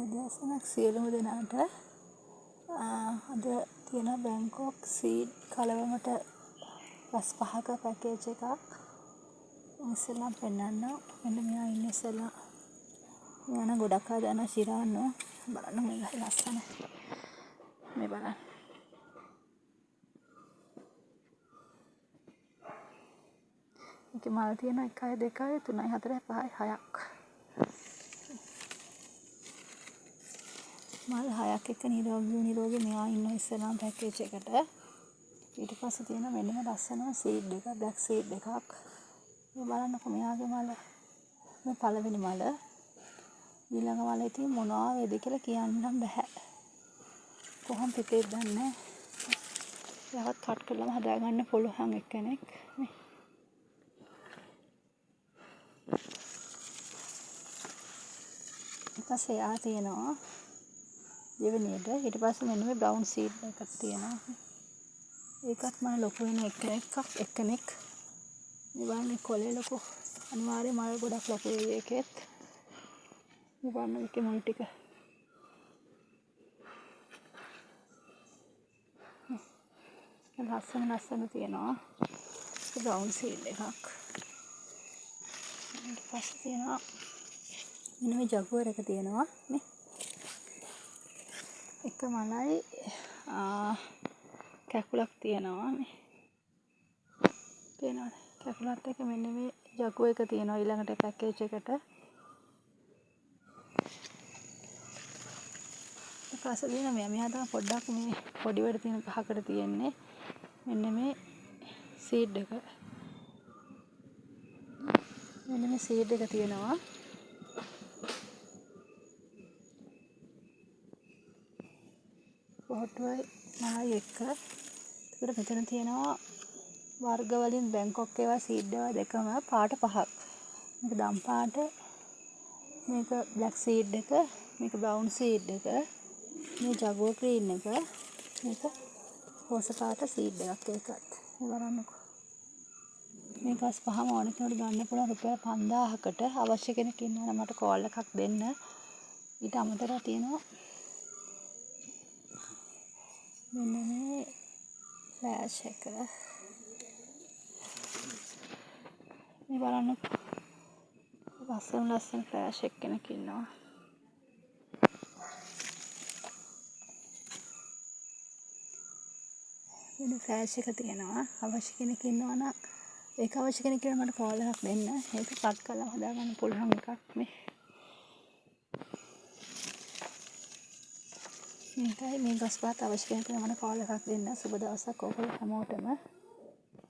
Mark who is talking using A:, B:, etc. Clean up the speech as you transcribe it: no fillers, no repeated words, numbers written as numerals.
A: උදෑසනක් සියලුම දෙනාට අද තියෙන බැංකොක් සීඩ් කලවමට බස් 5ක පැකේජ් එකක් ඉස්සෙල්ලා පෙන්නන්න. මෙන්න මෙයා ඉන්නේ ඉස්සෙල්ලා. මෙයා නම් ගොඩක් අය දන්නා ශිරාන්නෝ. බලන්න මේ ලස්සන. මේ බලන්න. මේකේ මල් තියෙන 1 2 3 4 5 6ක්. මල් 6ක් එක නිරෝගී මෙයා ඉන්න ඉස්සෙල්ලාම පැකේජ් එකට. ඊට පස්සේ තියෙන මෙන්න මේ ලස්සන සීඩ් එක, බ්ලැක් සීඩ් එකක්. මේ බලන්නකො මෙයාගේ මල. මේ පළවෙනි මල. ඊළඟ මල ඉතින් මොනවා වේද කියලා කියන්නම් බෑ. කොහොම පිටේද දන්නේ. යවත් කට් කරලාම හදාගන්න පුළුවන් එක්කෙනෙක්. මේ ඊට පස්සේ ආ තියෙනවා දෙවෙනියට. ඊට පස්සේ මෙන්න මේ බ්‍රවුන් සීඩ් එකක් තියෙනවා. ඒකත් මම ලොකු වෙන එක්කෙනෙක්. මේ බලන්නේ කොලේ ලොකු. අනිවාර්යයෙන් මල් ගොඩක් ලොකු වෙයි ඒකෙත්. මේ බලන්න මේකේ මුල් ටික. ලස්සන තියෙනවා. බ්‍රවුන් සීඩ් එකක්. ඊට පස්සේ තියෙනවා මෙන්න මේ ජගුවර් එක තියෙනවා. මේ එක මලයි කැකුලක් තියෙනවා. මේ පේනවද? කැකුලත් එක මෙන්න මේ ජගුවර් එක තියෙනවා ඊළඟට පැකේජ් එකට. ඊපස්සේ දින මෙයා තමයි පොඩ්ඩක් මේ පොඩි වැඩ තියෙන පහකට තියෙන්නේ. මෙන්න මේ සීඩ් එක. මෙන්න මේ සීඩ් එක තියෙනවා. පොටුවයි මලයි එක. ඒකට මෙතන තියෙනවා වර්ග වලින් බැංකොක් ඒවා සීඩ් ඒවා දෙකම පාට 5ක්. මේක දම් පාට, මේක බ්ලැක් සීඩ් එක, මේක බ්‍රවුන් සීඩ් එක, මේ ජගුවර් ග්‍රීන් එක, මේක රෝස පාට සීඩ් එකක් ඒකත්. මේ බලන්නකෝ. මේක අස් 5ම ඕන කෙනෙකුට ගන්න පුළුවන් රුපියල් 5000කට. අවශ්‍ය කෙනෙක් ඉන්නවා නම් මට කෝල් එකක් දෙන්න. ඊට අමතරව තියෙනවා මෙන්න මේ ෆ්ලෑෂ් එක. මේ බලන්නකෝ. ලස්සන ෆ්ලෑෂ් එක කෙනෙක් ඉන්නවා. මෙන්න ෆ්ලෑෂ් එක තියෙනවා. අවශ්‍ය කෙනෙක් ඉන්නවා නම් ඒක අවශ්‍ය කෙනෙක් කියලා මට කෝල් එකක් දෙන්න. ඒක කට් කරලා හදාගන්න පුළුවන් එකක් මේ. මේකයි මේ ගස් පාත් අවශ්‍ය කෙනෙක් කියලා මට කෝල් එකක් දෙන්න. සුබ දවසක් ඔයගොල්ලෝ හැමෝටම.